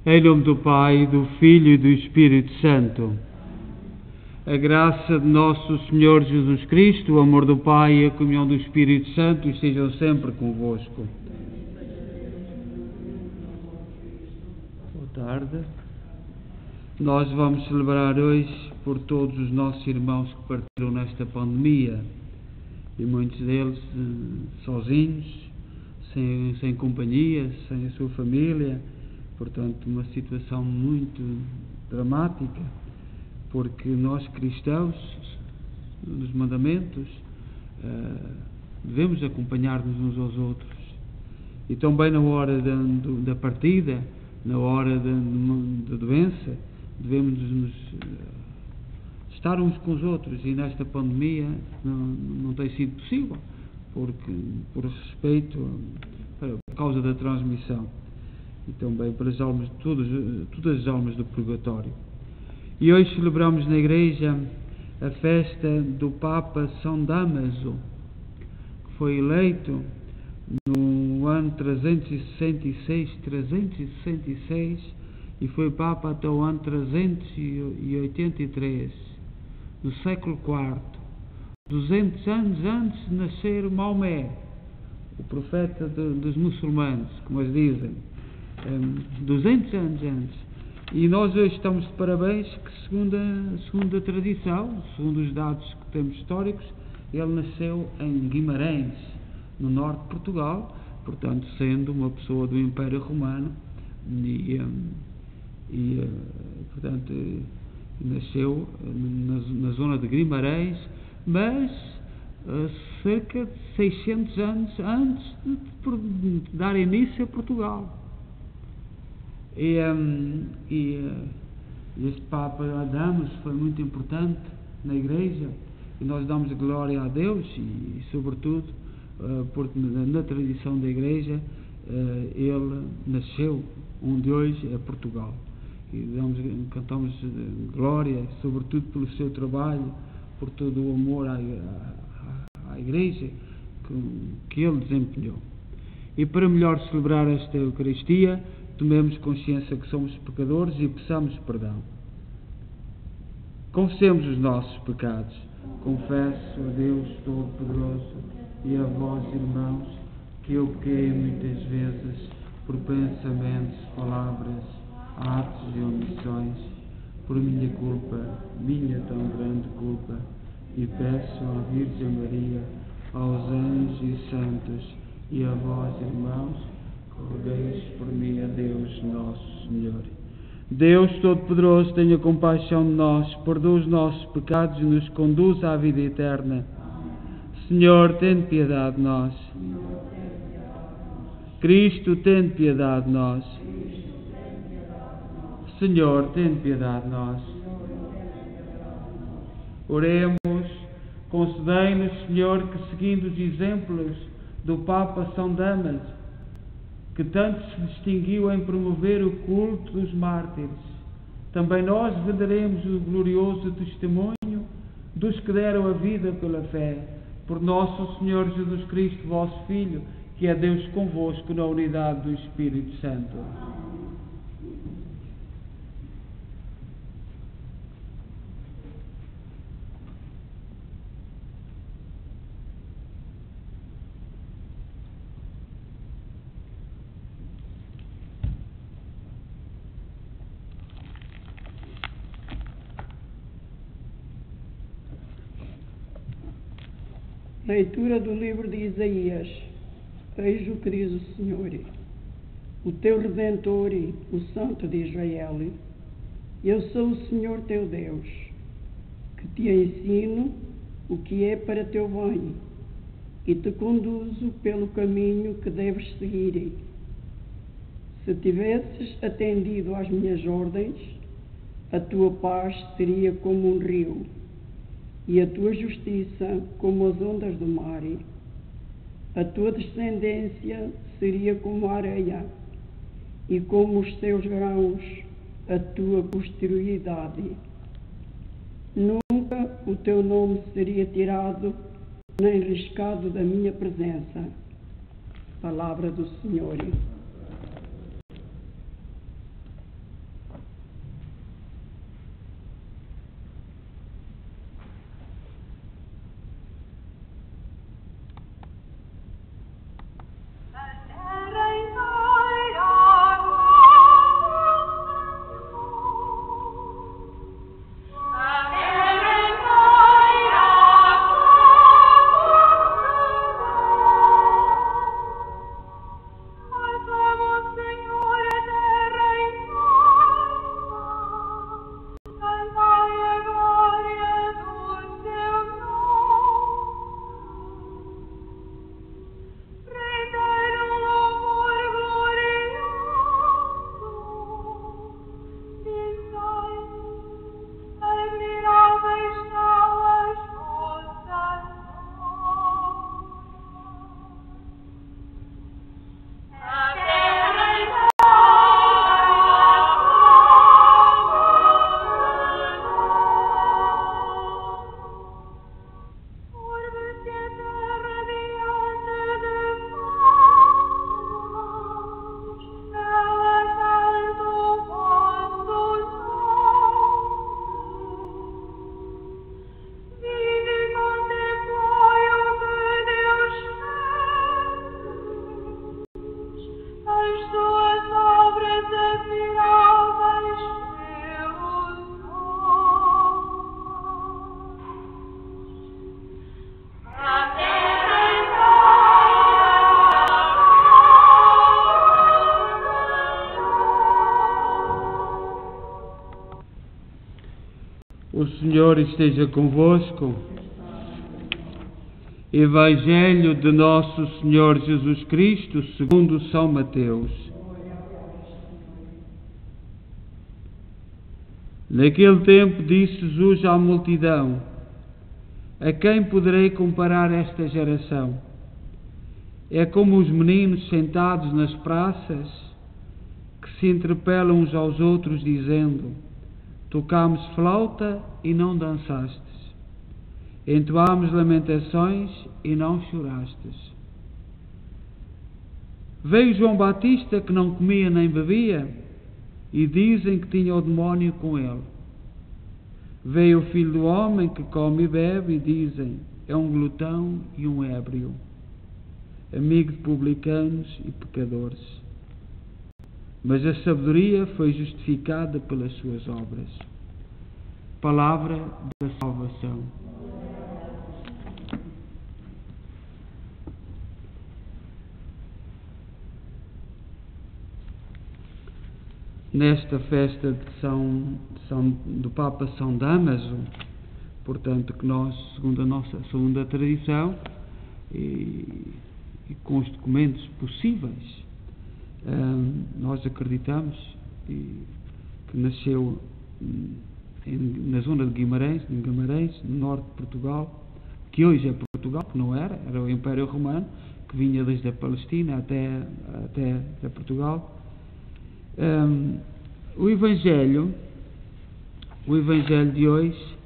Em nome do Pai, do Filho e do Espírito Santo. A graça de nosso Senhor Jesus Cristo, o amor do Pai e a comunhão do Espírito Santo estejam sempre convosco. Boa tarde. Nós vamos celebrar hoje por todos os nossos irmãos que partiram nesta pandemia, e muitos deles sozinhos, sem companhia, sem a sua família. Portanto, uma situação muito dramática, porque nós cristãos, nos mandamentos, devemos acompanhar-nos uns aos outros. E também na hora da partida, na hora da doença, devemos estar uns com os outros. E nesta pandemia não tem sido possível, porque por respeito, por causa da transmissão. E também para as almas, todas as almas do purgatório. E hoje celebramos na Igreja a festa do Papa São Dámaso, que foi eleito no ano 366 e foi Papa até o ano 383 do século IV, 200 anos antes de nascer Maomé, o profeta dos muçulmanos, como eles dizem. 200 anos antes. E nós hoje estamos de parabéns que, segundo a tradição, segundo os dados que temos históricos, ele nasceu em Guimarães, no norte de Portugal, portanto sendo uma pessoa do Império Romano, portanto nasceu na zona de Guimarães, mas cerca de 600 anos antes de dar início a Portugal. E este Papa Dámaso foi muito importante na Igreja, e nós damos glória a Deus, e sobretudo porque na tradição da Igreja ele nasceu onde hoje é Portugal, e cantamos glória sobretudo pelo seu trabalho, por todo o amor à Igreja que ele desempenhou. E para melhor celebrar esta Eucaristia, tomemos consciência que somos pecadores e peçamos perdão. Confessemos os nossos pecados. Confesso a Deus Todo-Poderoso e a vós, irmãos, que eu pequei muitas vezes por pensamentos, palavras, atos e omissões, por minha culpa, minha tão grande culpa, e peço à Virgem Maria, aos anjos e santos e a vós, irmãos, rogueis por mim a Deus nosso Senhor. Deus Todo-Poderoso, tenha compaixão de nós, perdoa os nossos pecados e nos conduz à vida eterna. Senhor, tem piedade de nós. Cristo, tem piedade de nós. Senhor, tem piedade de nós. Oremos, concedei-nos, Senhor, que seguindo os exemplos do Papa São Dámaso, que tanto se distinguiu em promover o culto dos mártires, também nós venderemos o glorioso testemunho dos que deram a vida pela fé, por nosso Senhor Jesus Cristo, vosso Filho, que é Deus convosco na unidade do Espírito Santo. Leitura do livro de Isaías. Eis o que diz o Senhor, o teu Redentor, o Santo de Israel. Eu sou o Senhor teu Deus, que te ensino o que é para teu bem, e te conduzo pelo caminho que deves seguir. Se tivesses atendido às minhas ordens, a tua paz seria como um rio, e a tua justiça como as ondas do mar. A tua descendência seria como a areia, e como os teus grãos a tua posterioridade. Nunca o teu nome seria tirado, nem riscado da minha presença. Palavra do Senhor. O Senhor esteja convosco. Evangelho de Nosso Senhor Jesus Cristo, segundo São Mateus. Naquele tempo disse Jesus à multidão: a quem poderei comparar esta geração? É como os meninos sentados nas praças, que se interpelam uns aos outros, dizendo: tocámos flauta e não dançastes, entoámos lamentações e não chorastes. Veio João Batista, que não comia nem bebia, e dizem que tinha o demónio com ele. Veio o Filho do Homem, que come e bebe, e dizem: é um glutão e um ébrio, amigo de publicanos e pecadores. Mas a sabedoria foi justificada pelas suas obras. Palavra da salvação. Nesta festa do Papa São Dámaso, portanto, que nós, segundo a nossa segunda tradição e com os documentos possíveis, nós acreditamos que nasceu na zona de Guimarães, no norte de Portugal, que hoje é Portugal, que não era o Império Romano, que vinha desde a Palestina até Portugal. O Evangelho de hoje,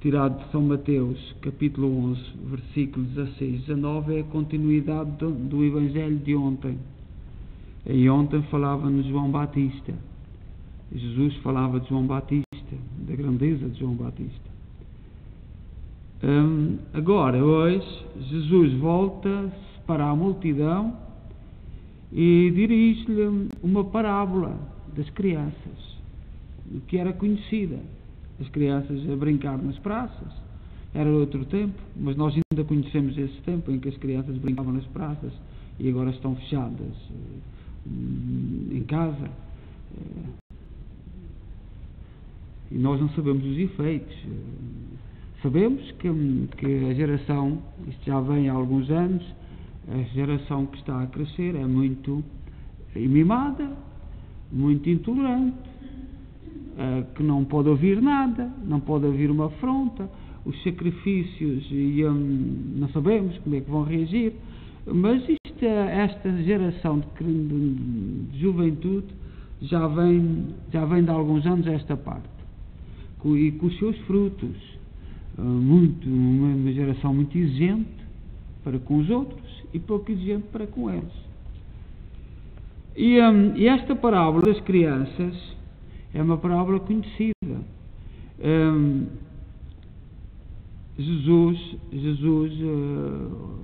tirado de São Mateus, capítulo 11, versículos 16 e 19, é a continuidade do Evangelho de ontem. E ontem falava-nos João Batista. Jesus falava de João Batista, da grandeza de João Batista. Agora, hoje, Jesus volta-se para a multidão e dirige-lhe uma parábola das crianças, que era conhecida. As crianças a brincar nas praças. Era outro tempo, mas nós ainda conhecemos esse tempo em que as crianças brincavam nas praças e agora estão fechadas em casa, e nós não sabemos os efeitos. Sabemos que a geração, isto já vem há alguns anos, a geração que está a crescer é muito mimada, muito intolerante, que não pode ouvir nada, não pode ouvir uma afronta, os sacrifícios, e não sabemos como é que vão reagir, mas esta geração de juventude já vem de alguns anos a esta parte, e com os seus frutos, uma geração muito exigente para com os outros e pouco exigente para com eles. E esta parábola das crianças é uma parábola conhecida. Jesus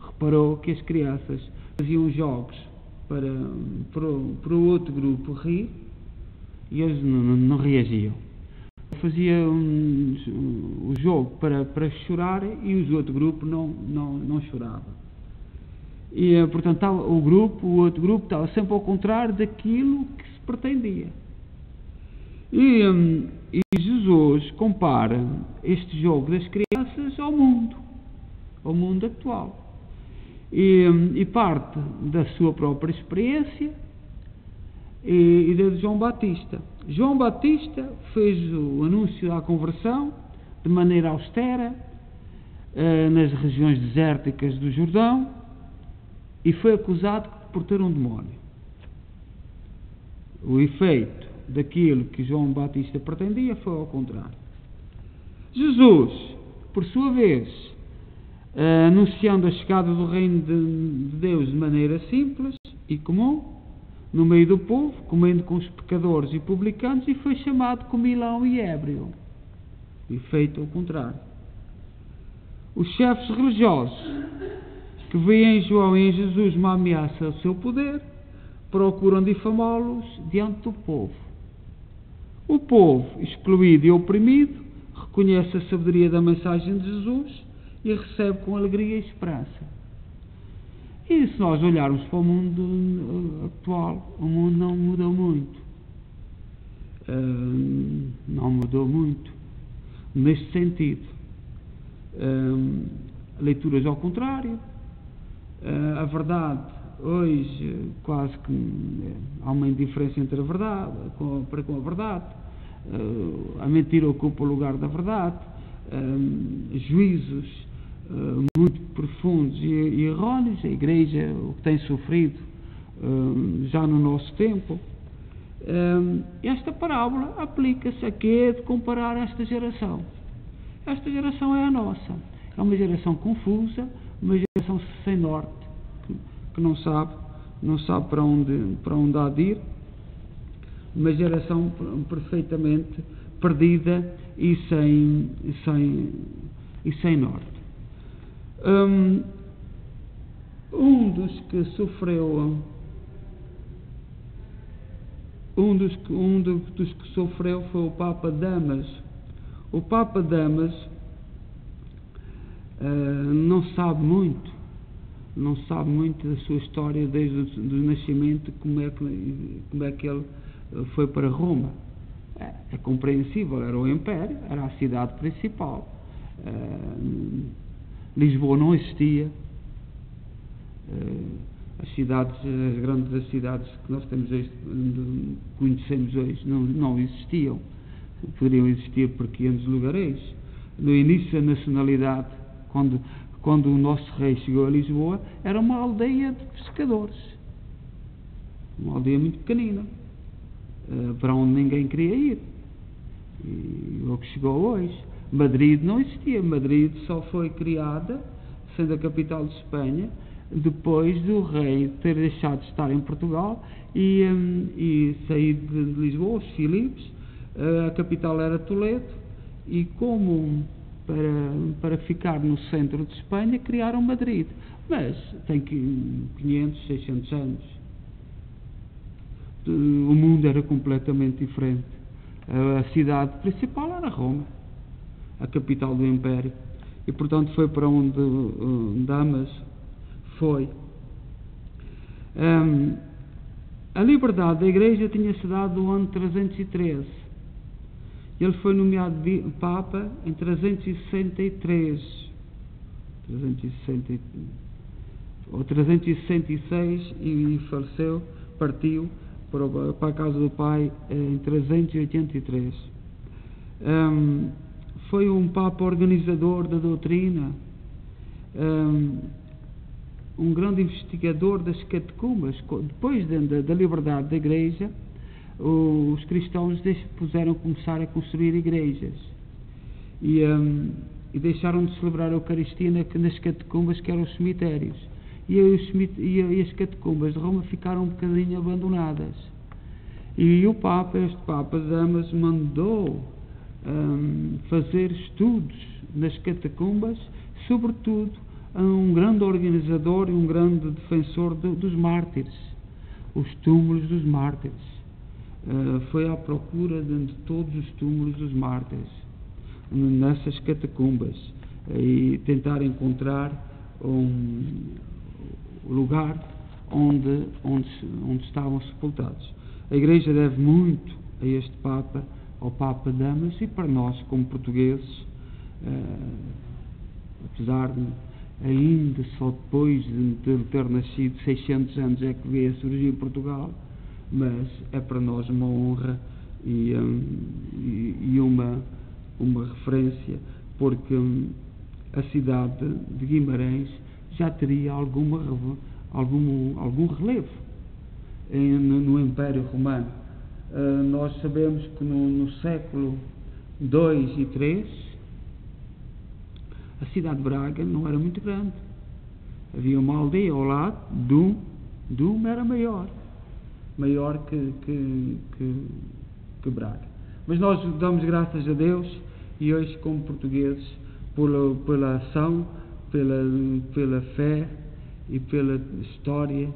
reparou que as crianças faziam jogos para o outro grupo rir, e eles não reagiam. Fazia o jogo para chorar, e o outro grupo não chorava. E, portanto, o outro grupo estava sempre ao contrário daquilo que se pretendia. E Jesus compara este jogo das crianças ao mundo atual. E parte da sua própria experiência e da de João Batista. João Batista fez o anúncio da conversão de maneira austera nas regiões desérticas do Jordão, e foi acusado por ter um demónio. O efeito daquilo que João Batista pretendia foi ao contrário. Jesus, por sua vez, anunciando a chegada do reino de Deus de maneira simples e comum, no meio do povo, comendo com os pecadores e publicanos, e foi chamado comilão e ébrio. Efeito ao contrário. Os chefes religiosos, que veem em João e em Jesus uma ameaça ao seu poder, procuram difamá-los diante do povo. O povo, excluído e oprimido, reconhece a sabedoria da mensagem de Jesus e recebe com alegria e esperança. E se nós olharmos para o mundo atual, o mundo não mudou muito. Não mudou muito. neste sentido. Leituras ao contrário, a verdade, hoje quase que há uma indiferença entre a verdade para com a verdade, a mentira ocupa o lugar da verdade, juízos muito profundos e erróneos. A Igreja, o que tem sofrido já no nosso tempo. Esta parábola aplica-se a quê? De comparar esta geração. Esta geração é a nossa. É uma geração confusa, uma geração sem norte, que não sabe para onde há de ir, uma geração perfeitamente perdida e sem norte. Um dos que sofreu foi o Papa Damaso. O Papa Damaso não sabe muito da sua história desde o nascimento, como é que ele foi para Roma. É compreensível, era o Império, era a cidade principal. Lisboa não existia. As grandes cidades que nós temos hoje, conhecemos hoje, não existiam. Poderiam existir pequenos lugares. No início da nacionalidade, quando o nosso rei chegou a Lisboa, era uma aldeia de pescadores, uma aldeia muito pequenina, para onde ninguém queria ir. E o que chegou hoje. Madrid não existia. Madrid só foi criada, sendo a capital de Espanha, depois do rei ter deixado de estar em Portugal e sair de Lisboa, os Filipes. A capital era Toledo, e como para ficar no centro de Espanha, criaram Madrid. Mas tem 500, 600 anos. O mundo era completamente diferente. A cidade principal era Roma, a capital do Império. E, portanto, foi para onde Damaso foi. A liberdade da Igreja tinha-se dado no ano 313. Ele foi nomeado Papa em 363 ou 366 e faleceu, partiu para a casa do Pai em 383. Foi um Papa organizador da doutrina, um grande investigador das catacumbas. Depois da liberdade da Igreja, os cristãos puderam começar a construir igrejas e deixaram de celebrar a Eucaristia nas catacumbas, que eram os cemitérios, e as catacumbas de Roma ficaram um bocadinho abandonadas. E este Papa Damaso mandou fazer estudos nas catacumbas, sobretudo um grande organizador e um grande defensor dos mártires, os túmulos dos mártires. Foi à procura de todos os túmulos dos mártires nessas catacumbas e tentar encontrar um lugar onde estavam sepultados. A Igreja deve muito a este Papa, ao Papa Damaso, e para nós, como portugueses, apesar de ainda só depois de ter nascido 600 anos é que veio a surgir em Portugal, mas é para nós uma honra e uma referência, porque a cidade de Guimarães já teria algum relevo no Império Romano. Nós sabemos que no século II e III a cidade de Braga não era muito grande. Havia uma aldeia ao lado, Dum era maior que Braga. Mas nós damos graças a Deus, e hoje, como portugueses, pela ação, pela fé e pela história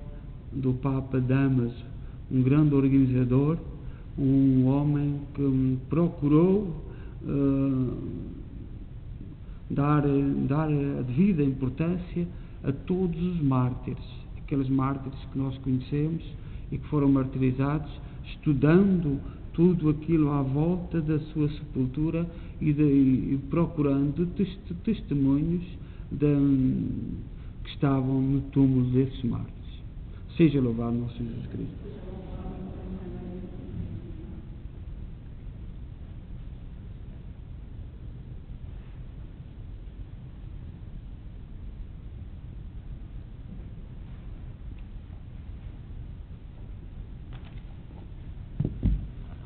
do Papa Damaso, um grande organizador, um homem que procurou dar a devida importância a todos os mártires, aqueles mártires que nós conhecemos e que foram martirizados, estudando tudo aquilo à volta da sua sepultura e procurando testemunhos que estavam no túmulo desses mártires. Seja louvado nosso Jesus Cristo.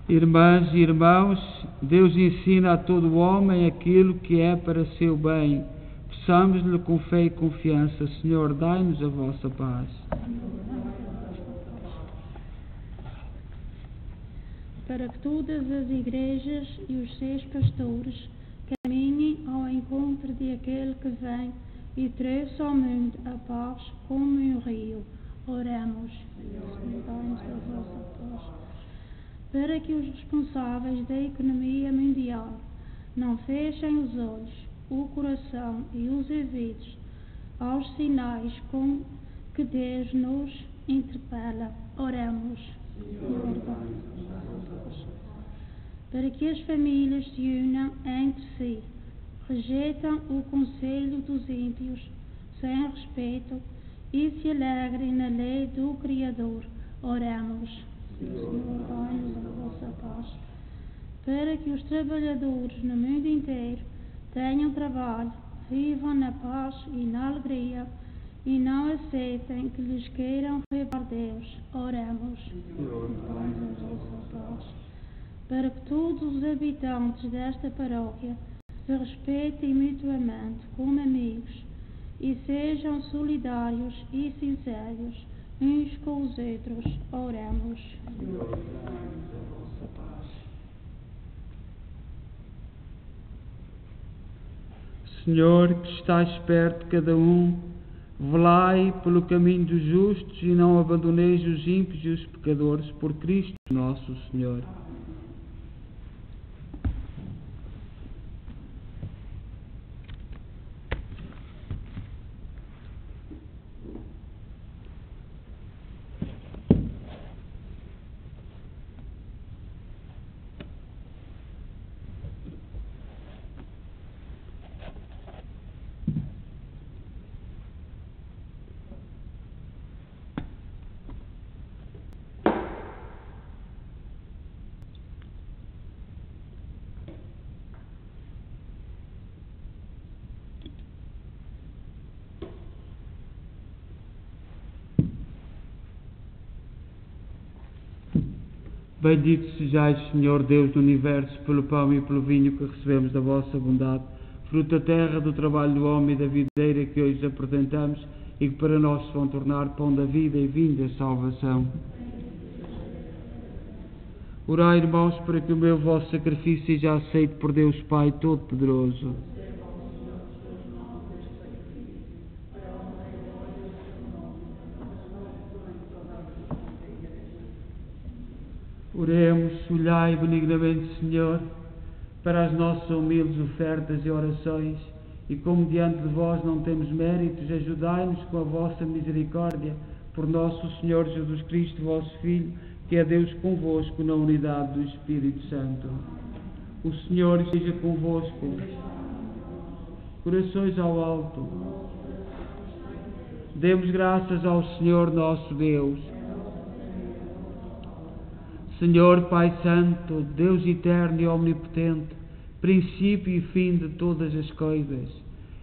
Irmãs e irmãos, Deus ensina a todo homem aquilo que é para seu bem. Peçamos-lhe com fé e confiança: Senhor, dai-nos a vossa paz. Para que todas as igrejas e os seus pastores caminhem ao encontro de aquele que vem e trouxe ao mundo a paz como um rio. Oremos. Senhor, dai-nos a vossa paz. Para que os responsáveis da economia mundial não fechem os olhos, o coração e os ouvidos aos sinais com que Deus nos interpela. Oremos. Para que as famílias se unam entre si, rejeitam o conselho dos ímpios sem respeito e se alegrem na lei do Criador. Oremos. Senhor, dai-nos a vossa paz. Para que os trabalhadores no mundo inteiro tenham trabalho, vivam na paz e na alegria e não aceitem que lhes queiram roubar Deus. Oremos. Senhor, dai-nos a vossa paz. Para que todos os habitantes desta paróquia se respeitem mutuamente como amigos e sejam solidários e sinceros uns com os outros. Oremos. Senhor, dai-nos a vossa paz. Senhor, que estás perto de cada um, velai pelo caminho dos justos e não abandoneis os ímpios e os pecadores, por Cristo nosso Senhor. Bendito sejais, Senhor Deus do Universo, pelo pão e pelo vinho que recebemos da vossa bondade, fruto da terra, do trabalho do homem e da videira que hoje apresentamos e que para nós se vão tornar pão da vida e vinho da salvação. Orai, irmãos, para que o meu vosso sacrifício seja aceito por Deus Pai Todo-Poderoso. Oremos, olhai benignamente, Senhor, para as nossas humildes ofertas e orações, e como diante de vós não temos méritos, ajudai-nos com a vossa misericórdia, por nosso Senhor Jesus Cristo, vosso Filho, que é Deus convosco na unidade do Espírito Santo. O Senhor esteja convosco. Corações ao alto. Demos graças ao Senhor nosso Deus. Senhor Pai Santo, Deus eterno e omnipotente, princípio e fim de todas as coisas,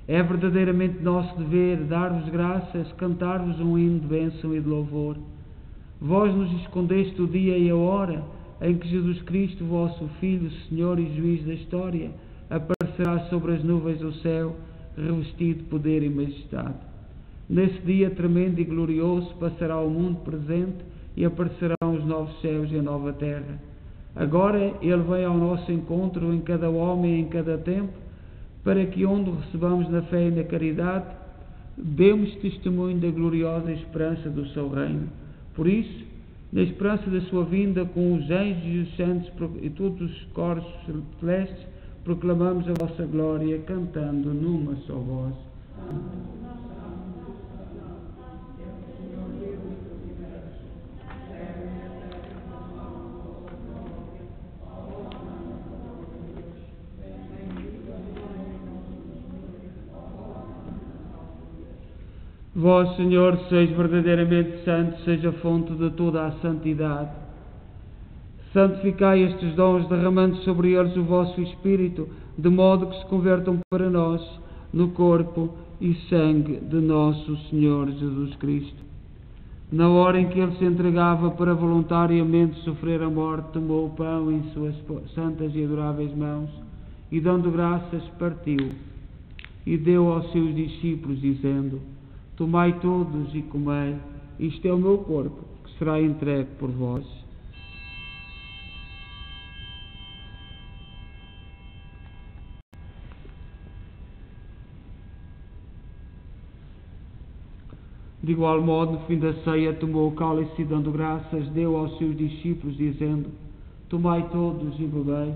é verdadeiramente nosso dever dar-vos graças, cantar-vos um hino de bênção e de louvor. Vós nos escondeste o dia e a hora em que Jesus Cristo, vosso Filho, Senhor e Juiz da história, aparecerá sobre as nuvens do céu, revestido de poder e majestade. Nesse dia tremendo e glorioso passará o mundo presente e aparecerão os novos céus e a nova terra. Agora Ele vem ao nosso encontro em cada homem e em cada tempo, para que onde o recebamos na fé e na caridade, demos testemunho da gloriosa esperança do seu reino. Por isso, na esperança da sua vinda, com os anjos e os santos e todos os coros celestes, proclamamos a vossa glória, cantando numa só voz. Vós, Senhor, sois verdadeiramente santo, seja a fonte de toda a santidade. Santificai estes dons, derramando sobre eles o vosso Espírito, de modo que se convertam para nós no corpo e sangue de nosso Senhor Jesus Cristo. Na hora em que ele se entregava para voluntariamente sofrer a morte, tomou o pão em suas santas e adoráveis mãos e, dando graças, partiu e deu aos seus discípulos, dizendo: Tomai todos e comei, isto é o meu corpo, que será entregue por vós. De igual modo, no fim da ceia, tomou o cálice e, dando graças, deu aos seus discípulos, dizendo: Tomai todos e bebei,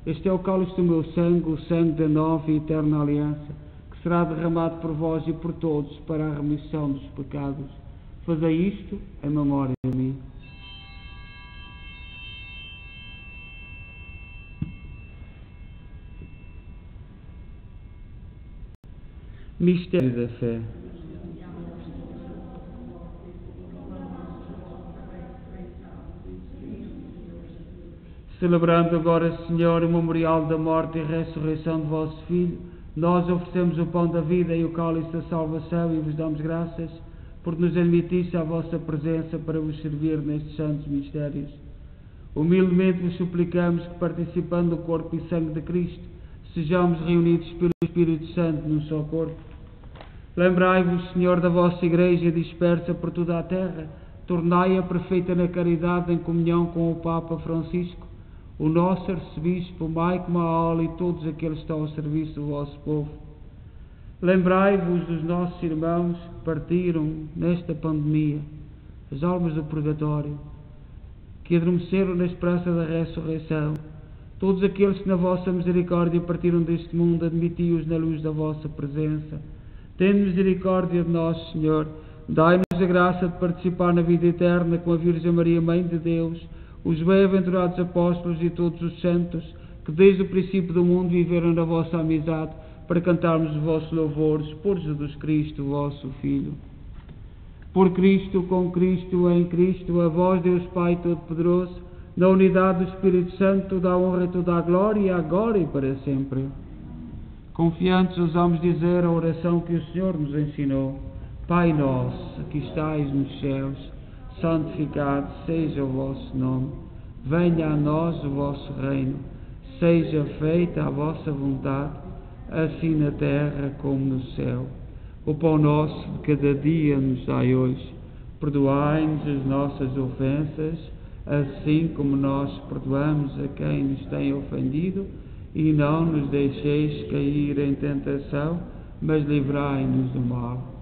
este é o cálice do meu sangue, o sangue da nova e eterna aliança, que será derramado por vós e por todos para a remissão dos pecados. Fazei isto em memória de mim. Mistério da fé. Celebrando agora, Senhor, o memorial da morte e ressurreição de vosso Filho, nós oferecemos o pão da vida e o cálice da salvação e vos damos graças por nos admitisse à vossa presença para vos servir nestes santos mistérios. Humildemente vos suplicamos que, participando do corpo e sangue de Cristo, sejamos reunidos pelo Espírito Santo num só corpo. Lembrai-vos, Senhor, da vossa Igreja dispersa por toda a terra, tornai-a perfeita na caridade em comunhão com o Papa Francisco, o nosso arcebispo, Maico Maol e todos aqueles que estão ao serviço do vosso povo. Lembrai-vos dos nossos irmãos que partiram nesta pandemia, as almas do purgatório, que adormeceram na esperança da ressurreição. Todos aqueles que na vossa misericórdia partiram deste mundo, admiti-os na luz da vossa presença. Tende misericórdia de nós, Senhor. Dai-nos a graça de participar na vida eterna com a Virgem Maria, Mãe de Deus, os bem-aventurados apóstolos e todos os santos que desde o princípio do mundo viveram na vossa amizade, para cantarmos os vossos louvores por Jesus Cristo, vosso Filho. Por Cristo, com Cristo, em Cristo, a vós, Deus Pai Todo-Poderoso, na unidade do Espírito Santo, toda a honra e toda a glória, agora e para sempre. Confiantes ousamos dizer a oração que o Senhor nos ensinou. Pai nosso, que estais nos céus, santificado seja o vosso nome. Venha a nós o vosso reino. Seja feita a vossa vontade, assim na terra como no céu. O pão nosso de cada dia nos dai hoje. Perdoai-nos as nossas ofensas, assim como nós perdoamos a quem nos tem ofendido, e não nos deixeis cair em tentação, mas livrai-nos do mal.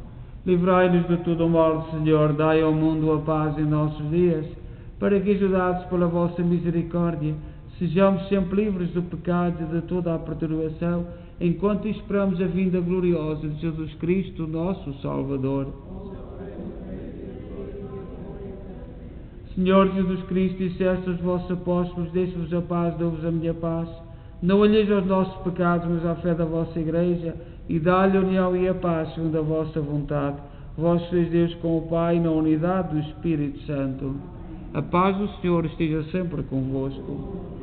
Livrai-nos de todo o mal, Senhor. Dai ao mundo a paz em nossos dias, para que, ajudados pela vossa misericórdia, sejamos sempre livres do pecado e de toda a perturbação, enquanto esperamos a vinda gloriosa de Jesus Cristo, nosso Salvador. Senhor Jesus Cristo, disseste aos vossos apóstolos: deixo-vos a paz, dou-vos a minha paz. Não olheis aos nossos pecados, mas à fé da vossa Igreja, e dá-lhe a união e a paz segundo a vossa vontade. Vós sois Deus com o Pai, na unidade do Espírito Santo. A paz do Senhor esteja sempre convosco.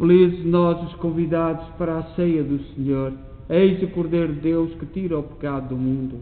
Felizes nós os convidados para a ceia do Senhor. Eis o Cordeiro de Deus que tira o pecado do mundo.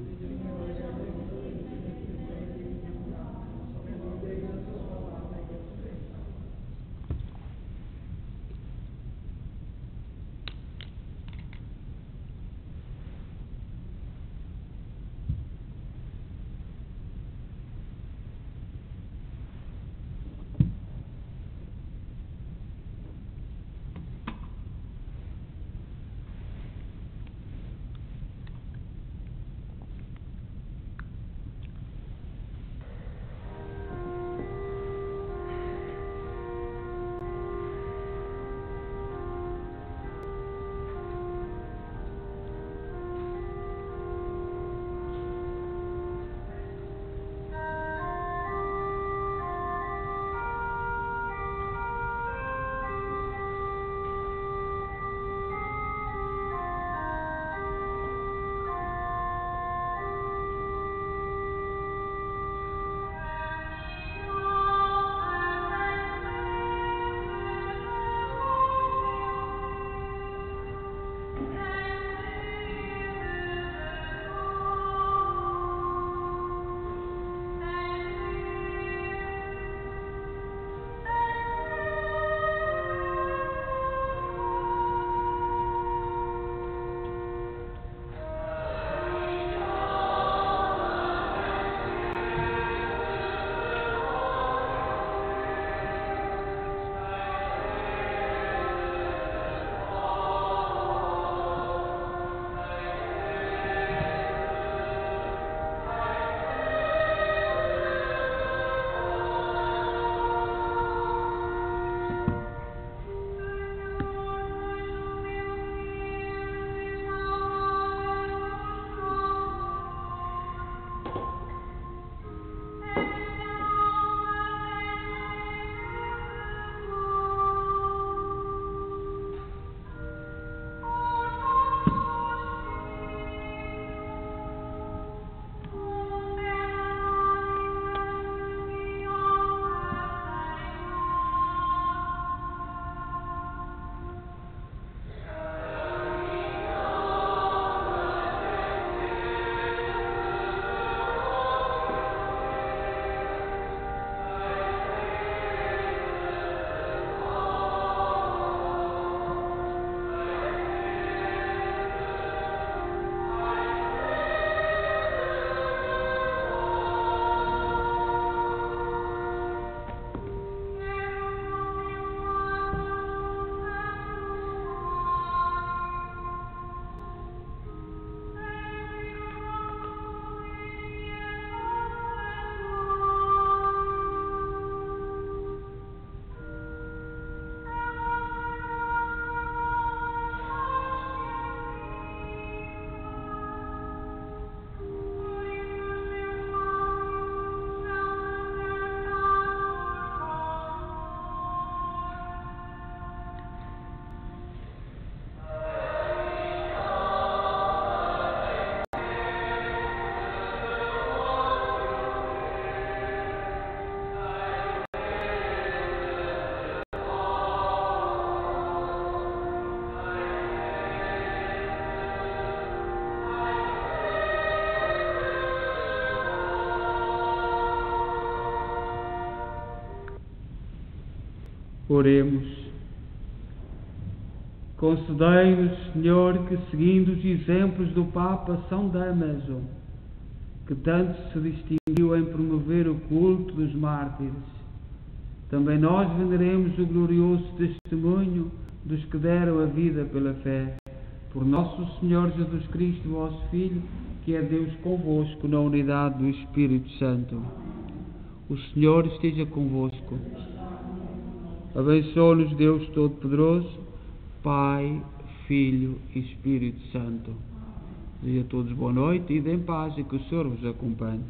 Oremos. Concedei-nos, Senhor, que seguindo os exemplos do Papa São Damaso, que tanto se distinguiu em promover o culto dos mártires, também nós veneremos o glorioso testemunho dos que deram a vida pela fé. Por nosso Senhor Jesus Cristo, vosso Filho, que é Deus convosco na unidade do Espírito Santo. O Senhor esteja convosco. Abençoe-nos Deus Todo-Poderoso, Pai, Filho e Espírito Santo. Desejo a todos boa noite e em paz, e que o Senhor vos acompanhe.